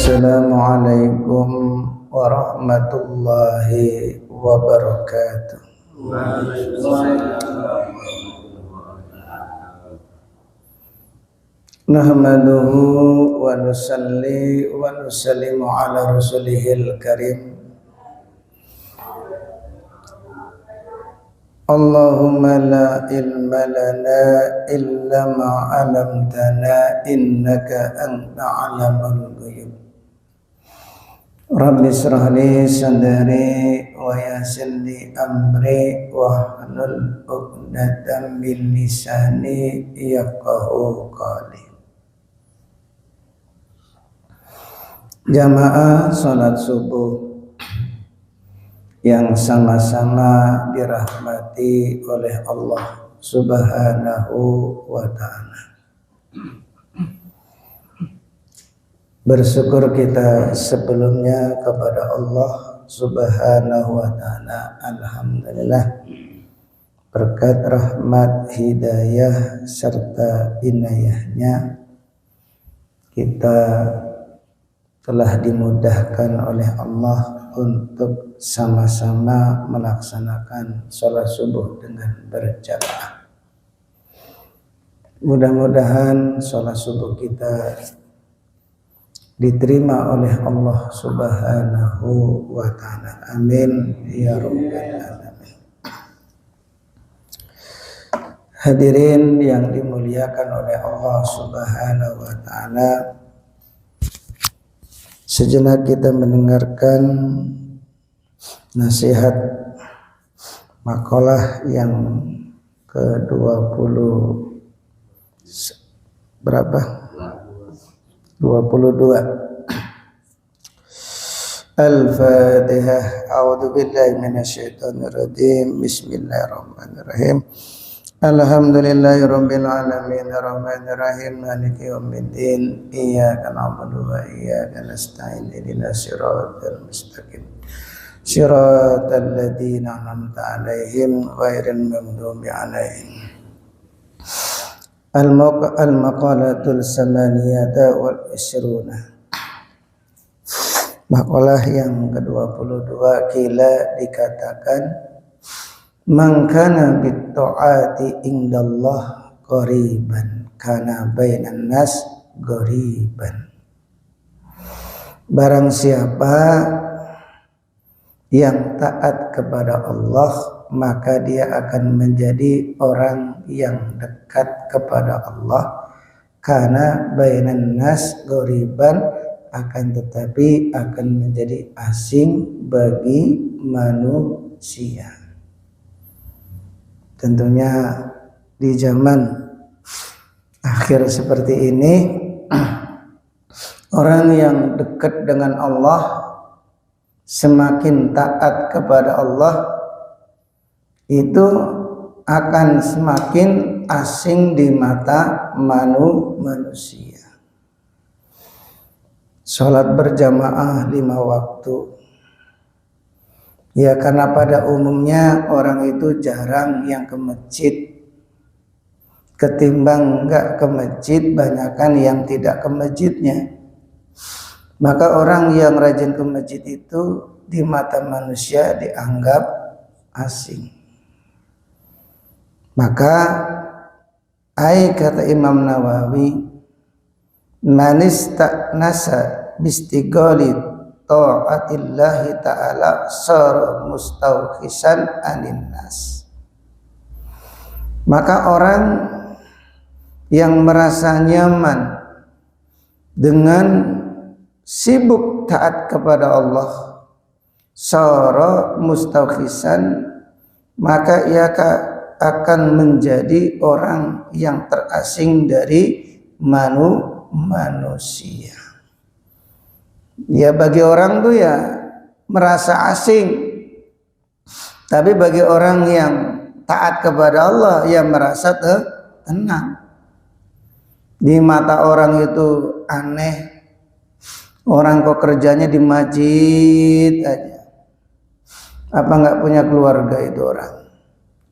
Assalamualaikum warahmatullahi wabarakatuh. Nahmaduhu wa nusalli wa nusallimu ala rasulihil karim. Allahumma la ilma lana illa ma 'allamtana innaka anta 'alamul ghuyub. Rabbi shrah li sadri wa yassir li amri wahlul 'uqdatam min lisani yafqahu qawli. Jamaah salat subuh yang sama-sama dirahmati oleh Allah Subhanahu wa ta'ala. Bersyukur kita sebelumnya kepada Allah Subhanahu wa ta'ala. Alhamdulillah, berkat rahmat, hidayah serta inayahnya kita telah dimudahkan oleh Allah untuk sama-sama melaksanakan sholat subuh dengan berjamaah. Mudah-mudahan sholat subuh kita diterima oleh Allah Subhanahu wa ta'ala. Amin ya rabbal alamin. Hadirin yang dimuliakan oleh Allah Subhanahu wa ta'ala, sejenak kita mendengarkan nasihat makalah yang ke-20 berapa? 22. Al-Fatihah. A'udzu billahi minasyaitonir rajim. Bismillahirrahmanirrahim. Alhamdulillahirabbil alamin arrahmanir rahim maliki yaumiddin iyyaka na'budu wa iyyaka nasta'in ihdinas siratal mustaqim siratal ladzina an'amta 'alaihim ghairil maghdubi 'alaihim. Al-maqalatul samaniyata wal ishruna. Makalah yang ke-22, kila dikatakan man kana bit ta'ati indallah qariban kana bainan nas qariban. Barang siapa yang taat kepada Allah, maka dia akan menjadi orang yang dekat kepada Allah. Kana bainan nas qariban, akan tetapi akan menjadi asing bagi manusia. Tentunya di zaman akhir seperti ini, orang yang dekat dengan Allah, semakin taat kepada Allah, itu akan semakin asing di mata manusia. Sholat berjamaah 5 waktu, ya karena pada umumnya orang itu jarang yang ke masjid. Ketimbang enggak ke masjid, banyakan yang tidak ke masjidnya. Maka orang yang rajin ke masjid itu di mata manusia dianggap asing. Maka kata Imam Nawawi, manista'nasa bistighali ta'atillahi ta'ala sar mustawkhisan anin nas. Maka orang yang merasa nyaman dengan sibuk taat kepada Allah, sar mustawkhisan, maka ia akan menjadi orang yang terasing dari manusia. Ya bagi orang tuh ya merasa asing, tapi bagi orang yang taat kepada Allah ya merasa tenang. Di mata orang itu aneh, orang kok kerjanya di masjid aja, apa nggak punya keluarga itu orang.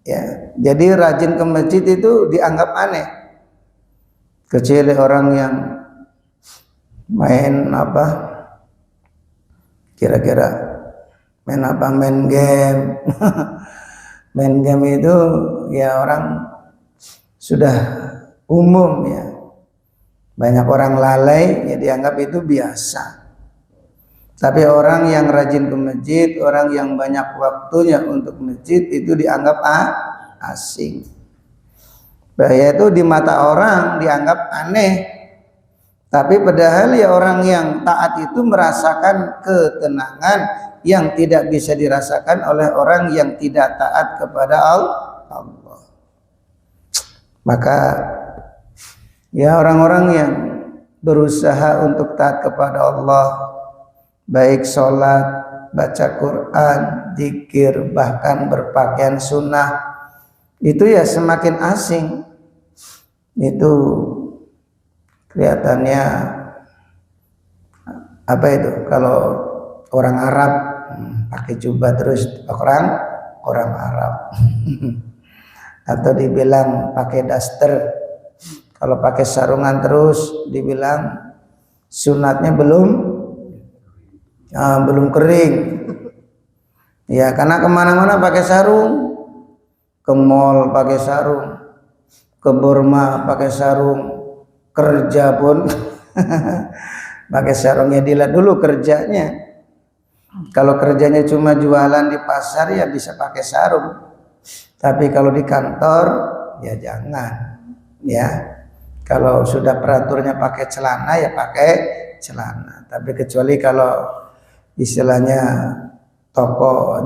Ya, jadi rajin ke masjid itu dianggap aneh. Kecuali orang yang main Kira-kira main apa? Main game. Main game itu ya orang sudah umum ya. Banyak orang lalai ya dianggap itu biasa. Tapi orang yang rajin ke masjid, orang yang banyak waktunya untuk masjid itu dianggap asing. Yaitu di mata orang dianggap aneh. Tapi padahal ya orang yang taat itu merasakan ketenangan yang tidak bisa dirasakan oleh orang yang tidak taat kepada Allah. Maka ya orang-orang yang berusaha untuk taat kepada Allah, baik sholat, baca Quran, zikir, bahkan berpakaian sunnah, itu ya semakin asing. Itu kelihatannya apa itu? Kalau orang Arab pakai jubah terus orang Arab. Atau dibilang pakai daster. Kalau pakai sarungan terus dibilang sunatnya belum kering. Ya karena kemana-mana pakai sarung, ke mall pakai sarung, ke Burma pakai sarung, kerja pun pakai sarungnya. Dilihat dulu kerjanya. Kalau kerjanya cuma jualan di pasar ya bisa pakai sarung. Tapi kalau di kantor ya jangan. Ya. Kalau sudah peraturnya pakai celana ya pakai celana. Tapi kecuali kalau istilahnya toko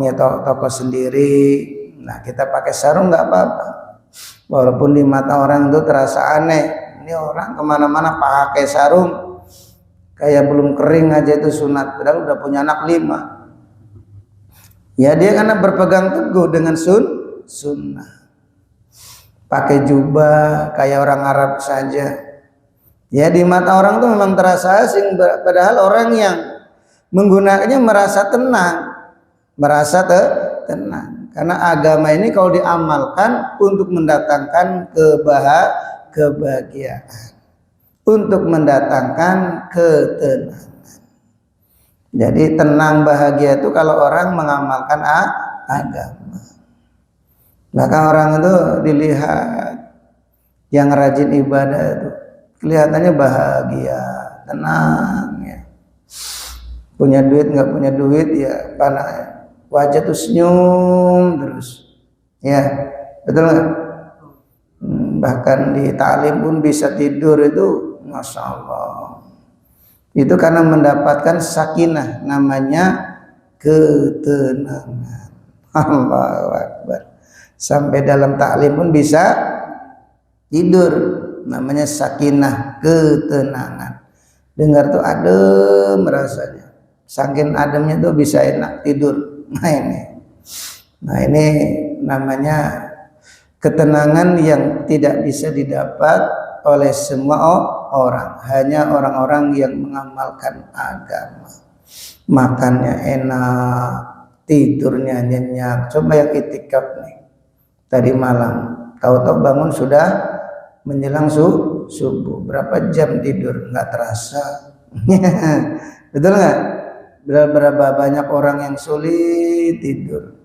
sendiri, nah kita pakai sarung nggak apa-apa. Walaupun di mata orang itu terasa aneh. Ini orang kemana-mana pakai sarung, kayak belum kering aja itu sunat. Padahal udah punya anak 5. Ya dia karena berpegang teguh dengan sunnah. Pakai jubah kayak orang Arab saja. Ya di mata orang tuh memang terasa asing. Padahal orang yang menggunakannya merasa tenang, tenang. Karena agama ini kalau diamalkan untuk mendatangkan kebahagiaan, untuk mendatangkan ketenangan. Jadi tenang bahagia itu kalau orang mengamalkan agama. Maka orang itu dilihat yang rajin ibadah itu kelihatannya bahagia, tenang ya. Punya duit nggak punya duit ya karena wajah tuh senyum terus. Ya, betul nggak? Bahkan di ta'lim pun bisa tidur itu, masya Allah. Itu karena mendapatkan sakinah, namanya ketenangan. Allahu Akbar. Sampai dalam ta'lim pun bisa tidur, namanya sakinah, ketenangan. Dengar tuh adem rasanya, saking ademnya tuh bisa enak tidur. Nah ini namanya ketenangan yang tidak bisa didapat oleh semua orang, hanya orang-orang yang mengamalkan agama. Makannya enak, tidurnya nyenyak. Coba yang itikaf nih, tadi malam tahu-tahu bangun sudah menjelang subuh. Berapa jam tidur nggak terasa. Betul nggak? Berapa banyak orang yang sulit tidur.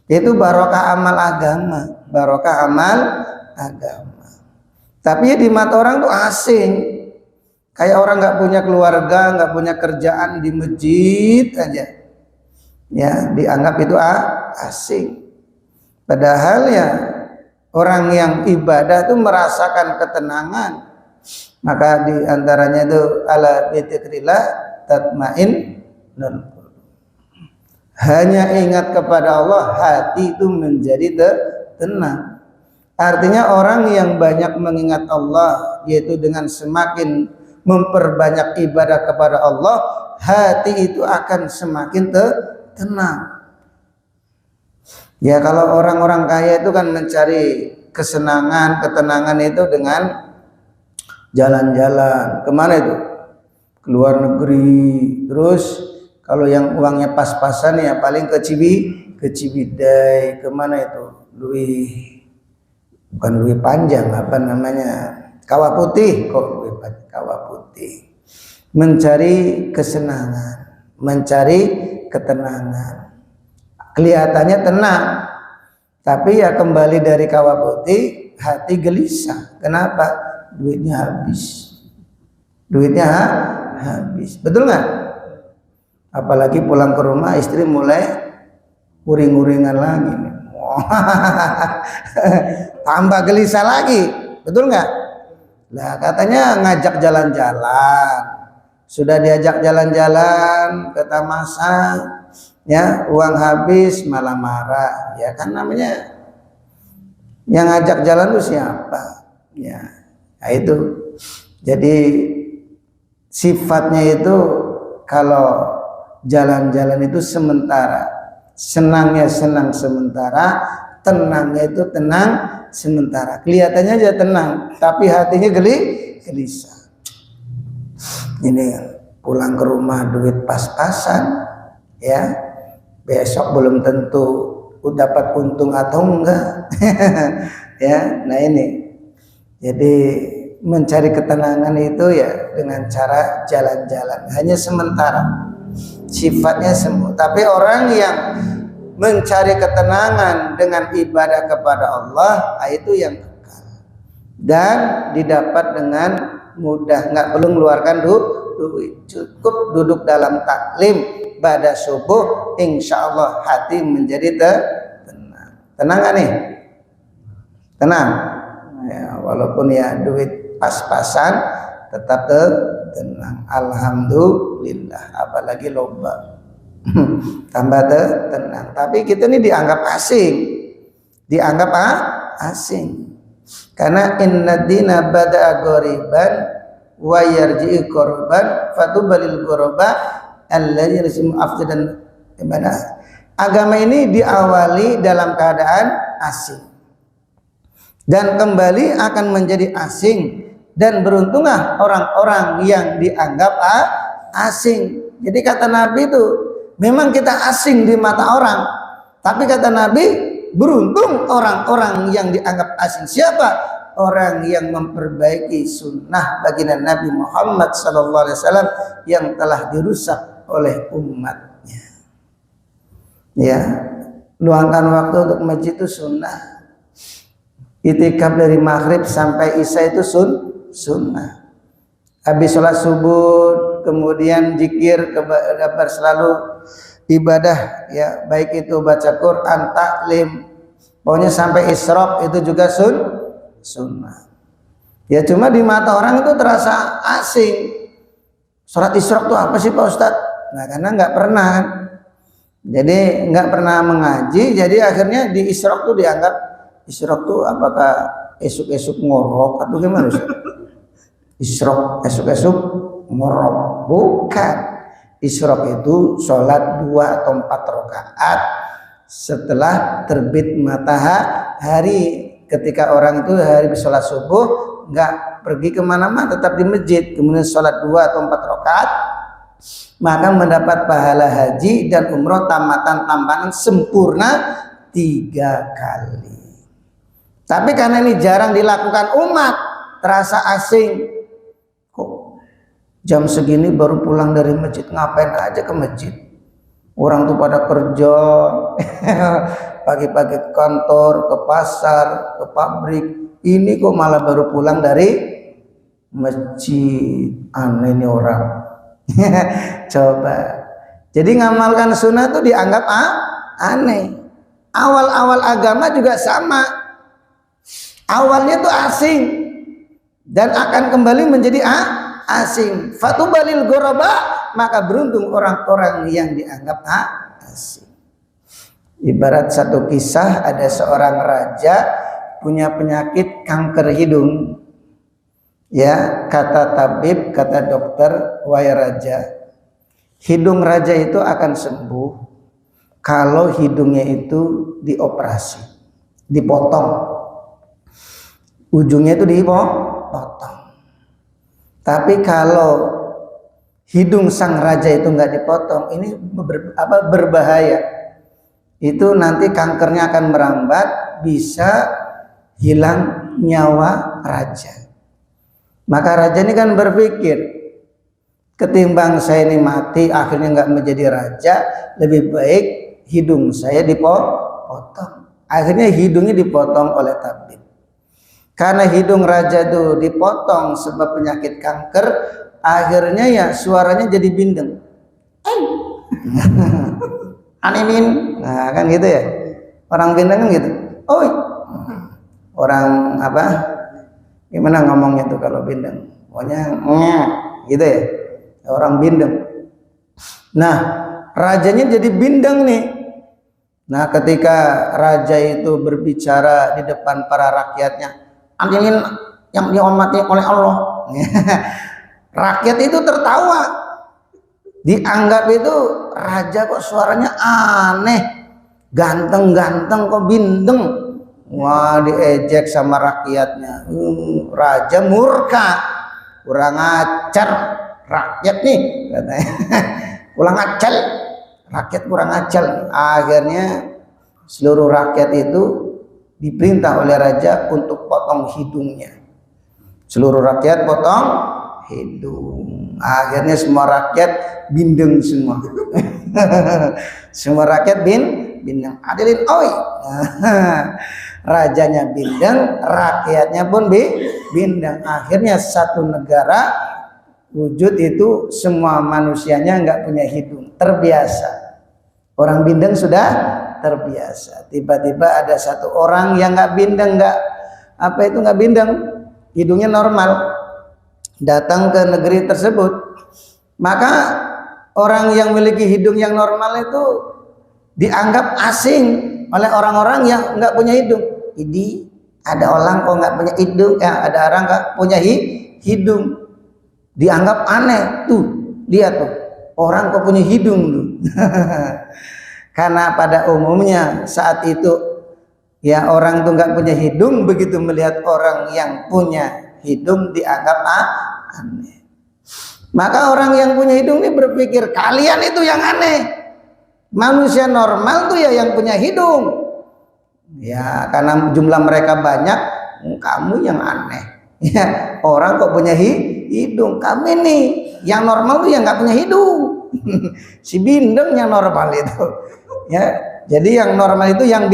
Itu barokah amal agama, barokah amal agama. Tapi ya di mata orang tuh asing. Kayak orang nggak punya keluarga, nggak punya kerjaan di masjid aja. Ya dianggap itu asing. Padahal ya orang yang ibadah itu merasakan ketenangan. Maka diantaranya itu ala dzikrillah tatmain. Hanya ingat kepada Allah, hati itu menjadi tenang. Artinya orang yang banyak mengingat Allah, yaitu dengan semakin memperbanyak ibadah kepada Allah, hati itu akan semakin tenang. Ya kalau orang-orang kaya itu kan mencari kesenangan, ketenangan itu dengan jalan-jalan. Kemana itu? Ke luar negeri. Terus kalau yang uangnya pas-pasan ya paling ke Cibidai. Kemana itu? Bukan Lui Panjang, apa namanya? Kawah Putih. Kawah Putih. Mencari kesenangan, mencari ketenangan. Kelihatannya tenang, tapi ya kembali dari kawah putih hati gelisah. Kenapa? Duitnya habis. Duitnya habis. Betul nggak? Apalagi pulang ke rumah istri mulai uring-uringan lagi. Tambah gelisah lagi. Betul nggak? Nah, katanya ngajak jalan-jalan. Sudah diajak jalan-jalan ke Tamasan, ya uang habis malah marah. Ya kan namanya yang ngajak jalan itu siapa? Ya, nah itu. Jadi sifatnya itu kalau jalan-jalan itu sementara, senangnya senang sementara, tenangnya itu tenang sementara. Kelihatannya aja tenang, tapi hatinya gelisah. Ini pulang ke rumah duit pas-pasan, ya besok belum tentu dapat untung atau enggak. Ya, nah ini jadi mencari ketenangan itu ya dengan cara jalan-jalan, hanya sementara, sifatnya semu. Tapi orang yang mencari ketenangan dengan ibadah kepada Allah, itu yang kekal dan didapat dengan mudah, nggak perlu mengeluarkan duit, cukup duduk dalam taklim pada subuh, insya Allah hati menjadi tenang. Tenang gak nih? Tenang ya, walaupun ya duit pas-pasan tetap tenang. Alhamdulillah, apalagi lomba tambah tenang. Tapi kita ini dianggap asing karena inna dina bada'a ghoriban wa yarji'u qurban fatubalil ghuraba allazi yasimu afdadan ibadah. Agama ini diawali dalam keadaan asing dan kembali akan menjadi asing, dan beruntunglah orang-orang yang dianggap asing. Jadi kata Nabi itu, memang kita asing di mata orang, tapi kata Nabi, beruntung orang-orang yang dianggap asing. Siapa? Orang yang memperbaiki sunnah baginda Nabi Muhammad SAW yang telah dirusak oleh umatnya. Ya, luangkan waktu untuk masjid itu sunnah. Itikaf dari maghrib sampai isya itu sunnah. Habis sholat subuh kemudian zikir kabar selalu ibadah, ya baik itu baca Quran, taklim, pokoknya sampai isyraq itu juga sunnah. Ya cuma di mata orang itu terasa asing. Sholat isyraq itu apa sih Pak Ustadz? Nah karena nggak pernah kan, jadi nggak pernah mengaji, jadi akhirnya di isyraq tuh dianggap isyraq tuh apakah esuk-esuk ngorok atau gimana? Isyraq esuk-esuk ngorok, bukan. Isyraq itu sholat 2 atau 4 rakaat setelah terbit matahari. Ketika orang itu hari sholat subuh nggak pergi kemana-mana, tetap di masjid, kemudian sholat 2 atau 4 rakaat, maka mendapat pahala haji dan umroh tamatan sempurna 3 kali. Tapi karena ini jarang dilakukan umat, terasa asing. Jam segini baru pulang dari masjid, ngapain aja ke masjid? Orang tuh pada kerja, pagi-pagi ke kantor, ke pasar, ke pabrik. Ini kok malah baru pulang dari masjid. Aneh ini orang. Coba. Jadi ngamalkan sunnah tuh dianggap aneh. Awal-awal agama juga sama. Awalnya tuh asing dan akan kembali menjadi asing. Fatubalil ghuraba, maka beruntung orang-orang yang dianggap asing. Ibarat satu kisah, ada seorang raja punya penyakit kanker hidung. Ya, kata tabib, kata dokter, wahai raja, hidung raja itu akan sembuh kalau hidungnya itu dioperasi, dipotong. Ujungnya itu dipotong. Tapi kalau hidung sang raja itu nggak dipotong, ini berbahaya. Itu nanti kankernya akan merambat, bisa hilang nyawa raja. Maka raja ini kan berpikir, ketimbang saya ini mati akhirnya nggak menjadi raja, lebih baik hidung saya dipotong. Akhirnya hidungnya dipotong oleh tabib. Karena hidung raja itu dipotong sebab penyakit kanker, akhirnya ya suaranya jadi bindeng. Anemin, nah kan gitu ya. Orang bindeng kan gitu. Oi, orang apa? Gimana ngomongnya tuh kalau bindeng? Pokoknya gitu ya. Orang bindeng. Nah, rajanya jadi bindeng nih. Nah, ketika raja itu berbicara di depan para rakyatnya, ambilin yang dihormati oleh Allah. Rakyat itu tertawa, dianggap itu raja kok suaranya aneh, ganteng-ganteng kok bindeng. Wah, diejek sama rakyatnya. Raja murka, kurang ajar rakyat nih katanya. Kurang ajar, rakyat kurang ajar. Akhirnya seluruh rakyat itu diperintah oleh raja untuk potong hidungnya. Seluruh rakyat potong hidung. Akhirnya semua rakyat bindeng semua. Semua rakyat bindeng. Adilin oi. Rajanya bindeng, rakyatnya pun bindeng. Akhirnya satu negara wujud itu semua manusianya nggak punya hidung, terbiasa. Orang bindeng sudah terbiasa. Tiba-tiba ada satu orang yang nggak bindeng, nggak bindeng, hidungnya normal, datang ke negeri tersebut. Maka orang yang memiliki hidung yang normal itu dianggap asing oleh orang-orang yang nggak punya hidung. Ini ada orang kok nggak punya hidung, ada orang nggak punya hidung, dianggap aneh. Tuh lihat tuh, orang kok punya hidung tuh. Karena pada umumnya saat itu ya orang tuh nggak punya hidung, begitu melihat orang yang punya hidung dianggap aneh. Maka orang yang punya hidung ini berpikir kalian itu yang aneh, manusia normal tuh ya yang punya hidung. Ya karena jumlah mereka banyak, kamu yang aneh. Ya orang kok punya hidung, kami nih yang normal tuh yang nggak punya hidung. Si bindeng yang normal itu. Ya, jadi yang normal itu yang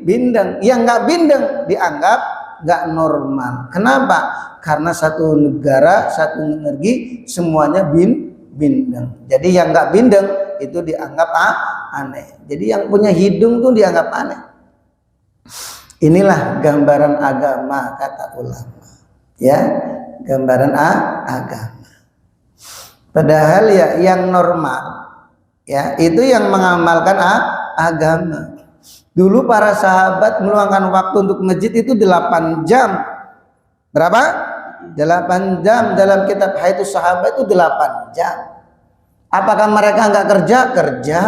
bindeng, yang nggak bindeng dianggap nggak normal. Kenapa? Karena satu negara, satu energi semuanya bindeng. Jadi yang nggak bindeng itu dianggap aneh. Jadi yang punya hidung tuh dianggap aneh. Inilah gambaran agama kata ulama. Ya, gambaran agama. Padahal ya yang normal ya itu yang mengamalkan agama. Dulu para sahabat meluangkan waktu untuk masjid itu 8 jam. Berapa? 8 jam. Dalam kitab Haidus Sahabat itu 8 jam. Apakah mereka nggak kerja? Kerja.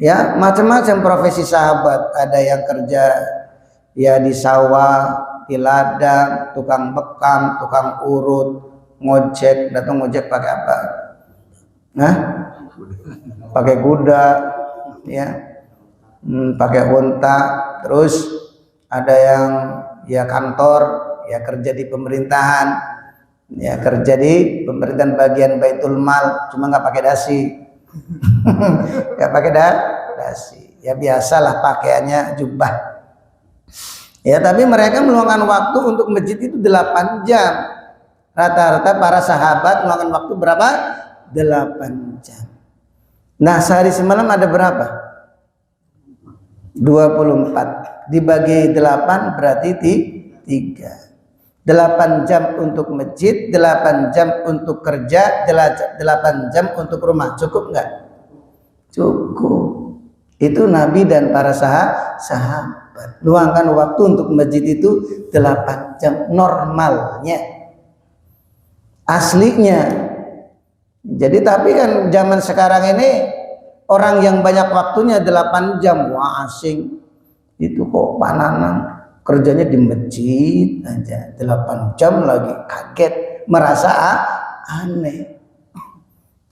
Ya, macam-macam profesi sahabat. Ada yang kerja ya di sawah, di ladang, tukang bekam, tukang urut, ngojek. Datang ngojek pakai apa? Nah, pakai kuda, ya, pakai unta. Terus ada yang ya kantor, ya kerja di pemerintahan, ya kerja di pemerintahan bagian Baitul Mal, cuma nggak pakai dasi. Nggak pakai dasi, ya biasalah pakaiannya jubah. Ya tapi mereka meluangkan waktu untuk masjid itu 8 jam. Rata-rata para sahabat meluangkan waktu berapa? 8 jam. Nah sehari semalam ada berapa? 24 dibagi 8 berarti 3. 8 jam untuk masjid, 8 jam untuk kerja, 8 jam untuk rumah. Cukup nggak? Cukup. Itu Nabi dan para sahabat luangkan waktu untuk masjid itu 8 jam normalnya, aslinya. Jadi tapi kan zaman sekarang ini orang yang banyak waktunya 8 jam, wah asing. Itu kok Pak Nanang kerjanya di masjid aja 8 jam lagi, kaget, merasa aneh.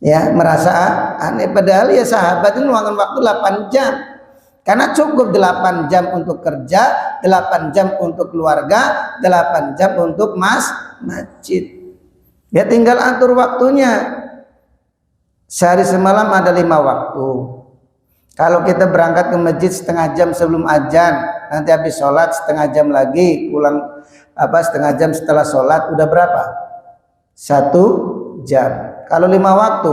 Ya, merasa aneh. Padahal ya sahabat itu meluangkan waktu 8 jam. Karena cukup 8 jam untuk kerja, 8 jam untuk keluarga, 8 jam untuk masjid. Ya tinggal atur waktunya. Sehari semalam ada 5 waktu. Kalau kita berangkat ke masjid setengah jam sebelum azan, nanti habis sholat setengah jam lagi, pulang setengah jam setelah sholat, udah berapa? 1 jam. Kalau 5 waktu,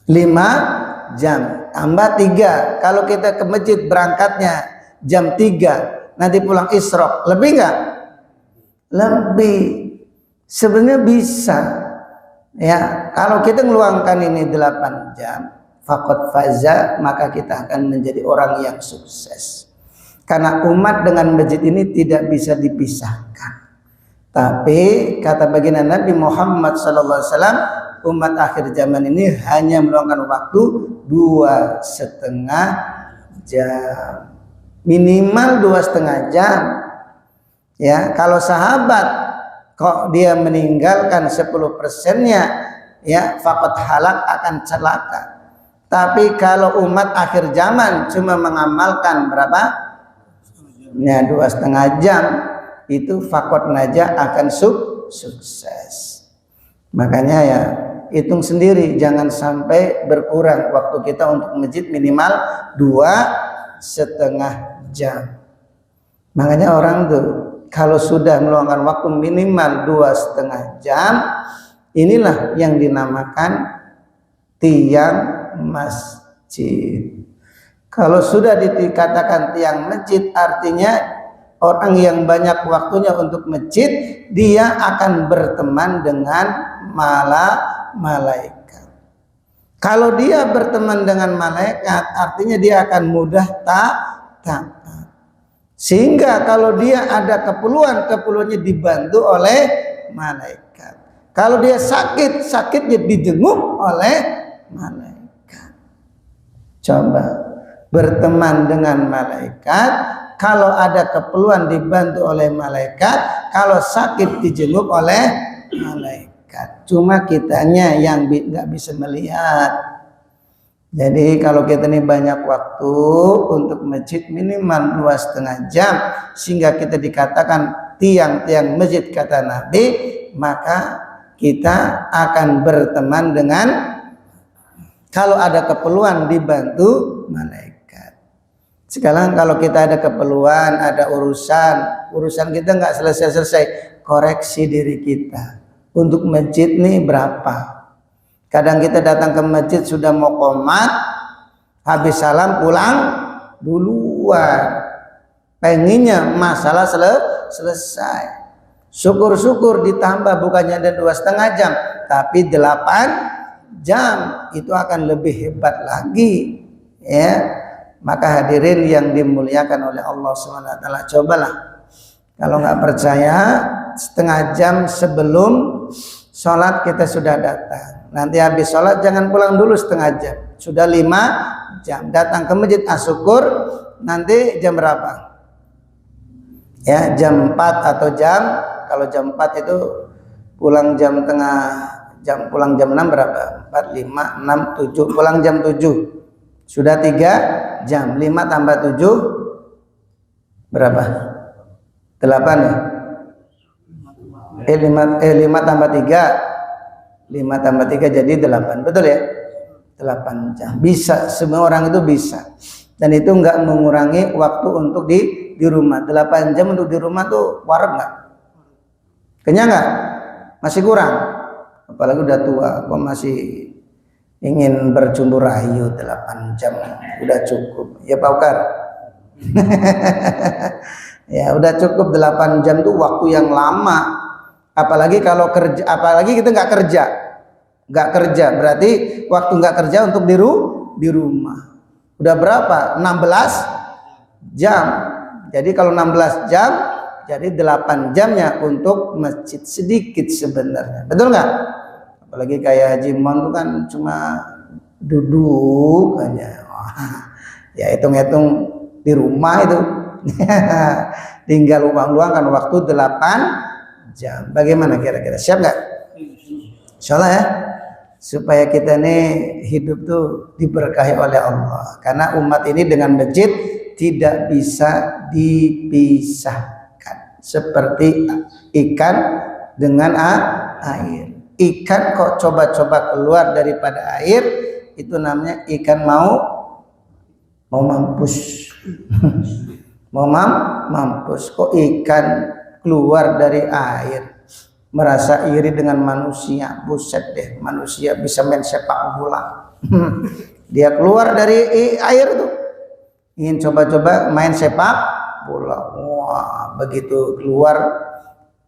5 jam tambah 3. Kalau kita ke masjid berangkatnya jam 3, nanti pulang isyraq, lebih nggak? Lebih. Sebenarnya bisa. Ya, kalau kita meluangkan ini 8 jam, faqad faza, maka kita akan menjadi orang yang sukses. Karena umat dengan masjid ini tidak bisa dipisahkan. Tapi kata baginda Nabi Muhammad SAW, umat akhir zaman ini hanya meluangkan waktu 2,5 jam, minimal 2,5 jam. Ya, kalau sahabat kok dia meninggalkan 10%-nya, ya faqad halak, akan celaka. Tapi kalau umat akhir zaman cuma mengamalkan berapa? Ya 2,5 jam, itu faqad naja, akan sukses. Makanya ya hitung sendiri, jangan sampai berkurang waktu kita untuk masjid, minimal 2,5 jam. Makanya orang tuh kalau sudah meluangkan waktu minimal 2,5 jam, inilah yang dinamakan tiang masjid. Kalau sudah dikatakan tiang masjid, artinya orang yang banyak waktunya untuk masjid, dia akan berteman dengan malaikat. Kalau dia berteman dengan malaikat, artinya dia akan mudah taat. Sehingga kalau dia ada keperluannya dibantu oleh malaikat. Kalau dia sakitnya dijenguk oleh malaikat. Coba berteman dengan malaikat, kalau ada keperluan dibantu oleh malaikat, kalau sakit dijenguk oleh malaikat. Cuma kitanya yang nggak bisa melihat. Jadi kalau kita ini banyak waktu untuk masjid, minimal 2,5 jam, sehingga kita dikatakan tiang-tiang masjid kata Nabi, maka kita akan berteman dengan, kalau ada keperluan dibantu malaikat. Sekarang kalau kita ada keperluan, ada urusan kita nggak selesai-selesai, koreksi diri kita. Untuk masjid nih berapa? Kadang kita datang ke masjid sudah mau qomat, habis salam pulang duluan. Pengennya masalah selesai. Syukur-syukur ditambah bukannya ada 2,5 jam, tapi 8 jam, itu akan lebih hebat lagi. Ya, maka hadirin yang dimuliakan oleh Allah SWT, cobalah. Kalau nggak percaya, setengah jam sebelum sholat kita sudah datang. Nanti habis sholat jangan pulang dulu setengah jam, sudah 5 jam datang ke masjid. Syukur nanti jam berapa? Ya jam 4 atau kalau jam 4 itu pulang pulang jam 6 berapa? 4, 5, 6, 7, pulang jam 7, sudah 3 jam. 5 tambah 7 berapa? 8 ya? 5 tambah 3, 5 tambah 3 jadi 8, betul ya? 8 jam. Bisa, semua orang itu bisa. Dan itu enggak mengurangi waktu untuk di rumah. 8 jam untuk di rumah tuh wareg enggak? Kenyang enggak? Masih kurang. Apalagi udah tua, kok masih ingin bercumbu rayu. 8 jam udah cukup. Ya Pak Ukar? Ya udah cukup. 8 jam tuh waktu yang lama. Apalagi kalau kerja, apalagi kita nggak kerja, berarti waktu nggak kerja untuk di rumah. Udah berapa? 16 jam. Jadi kalau 16 jam, jadi 8 jamnya untuk masjid, sedikit sebenarnya. Betul nggak? Apalagi kayak Haji Mon itu kan cuma duduk aja. Ya hitung-hitung di rumah itu. Tinggal luang-luangkan waktu 8 jam. Bagaimana kira-kira? Siap nggak? Insyaallah ya. Supaya kita nih hidup tuh diberkahi oleh Allah. Karena umat ini dengan masjid tidak bisa dipisahkan. Seperti ikan dengan air. Ikan kok coba-coba keluar daripada air, itu namanya ikan mau mampus. Mampus. Kok ikan keluar dari air merasa iri dengan manusia? Buset deh, manusia bisa main sepak bola. Dia keluar dari air tuh, ingin coba-coba main sepak bola. Wah, begitu keluar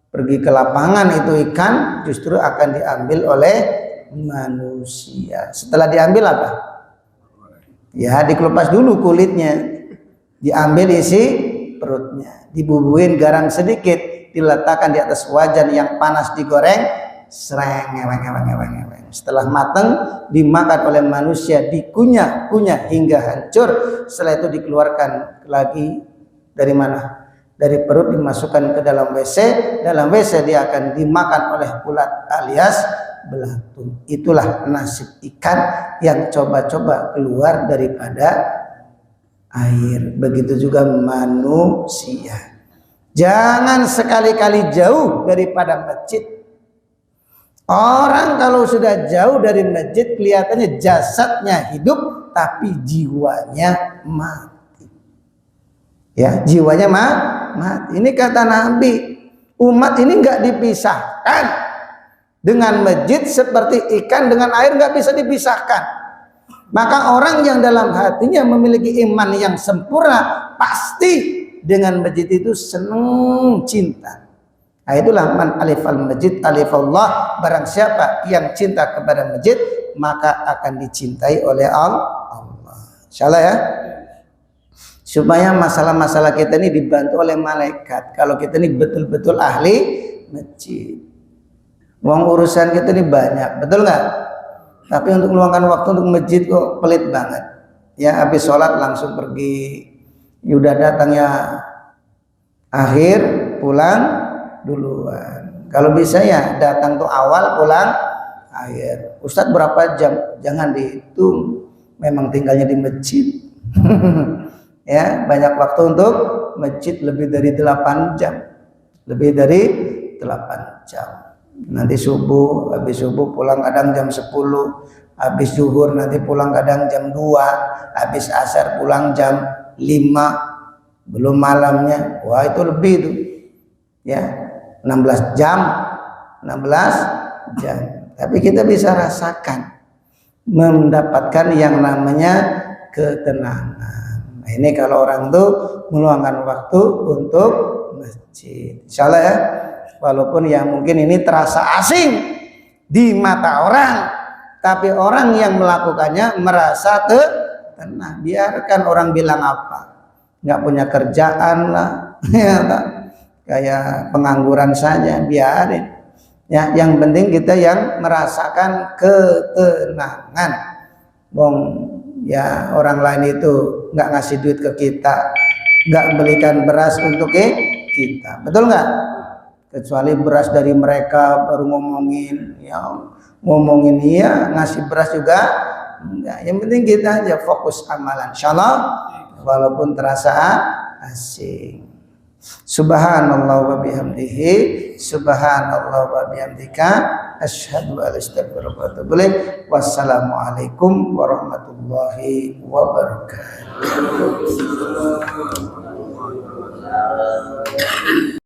pergi ke lapangan, itu ikan justru akan diambil oleh manusia. Setelah diambil apa? Ya, dikelupas dulu kulitnya, diambil isi perutnya, dibubuhin garam sedikit, diletakkan di atas wajan yang panas, digoreng, sereng, ngeweng. Setelah matang dimakan oleh manusia, dikunyah hingga hancur. Setelah itu dikeluarkan lagi dari mana? Dari perut, dimasukkan ke dalam WC. Dalam WC dia akan dimakan oleh ulat alias belatung. Itulah nasib ikan yang coba-coba keluar daripada air. Begitu juga manusia. Jangan sekali-kali jauh daripada masjid. Orang kalau sudah jauh dari masjid kelihatannya jasadnya hidup tapi jiwanya mati. Ya, jiwanya mati. Ini kata Nabi, umat ini nggak dipisahkan dengan masjid seperti ikan dengan air, nggak bisa dipisahkan. Maka orang yang dalam hatinya memiliki iman yang sempurna pasti dengan masjid itu senang, cinta. Nah, itulah man alifal masjid alifallah. Barang siapa yang cinta kepada masjid maka akan dicintai oleh Allah. Insyaallah ya. Supaya masalah-masalah kita ini dibantu oleh malaikat. Kalau kita ini betul-betul ahli masjid. Uang urusan kita ini banyak, betul nggak? Tapi untuk meluangkan waktu untuk masjid kok pelit banget. Ya, habis sholat langsung pergi. Udah datangnya akhir, pulang duluan. Kalau bisa ya datang tuh awal, pulang akhir. Ustadz berapa jam? Jangan dihitung. Memang tinggalnya di masjid. Ya, banyak waktu untuk masjid, lebih dari 8 jam. Lebih dari 8 jam. Nanti subuh, habis subuh pulang kadang jam 10, habis zuhur nanti pulang kadang jam 2, habis asar pulang jam 5, belum malamnya. Wah, itu lebih tuh. Ya, 16 jam. Tapi kita bisa rasakan mendapatkan yang namanya ketenangan. Nah, ini kalau orang tuh meluangkan waktu untuk masjid. Insyaallah ya. Walaupun ya mungkin ini terasa asing di mata orang, tapi orang yang melakukannya merasa tenang. Biarkan orang bilang apa, nggak punya kerjaan lah, ya, kayak pengangguran saja, biarin. Ya, yang penting kita yang merasakan ketenangan. Bong, ya orang lain itu nggak ngasih duit ke kita, nggak belikan beras untuk kita, betul nggak? Kecuali beras dari mereka baru ngomongin, ya ngomongin iya, ngasih beras juga enggak. Yang penting kita aja fokus amalan, insyaallah, walaupun terasa asing. Subhanallah wa bihamdihi, subhanallah wa bihamdika, asyhadu an la ilaha illallah wa atubu ilaik. Wassalamualaikum warahmatullahi wabarakatuh.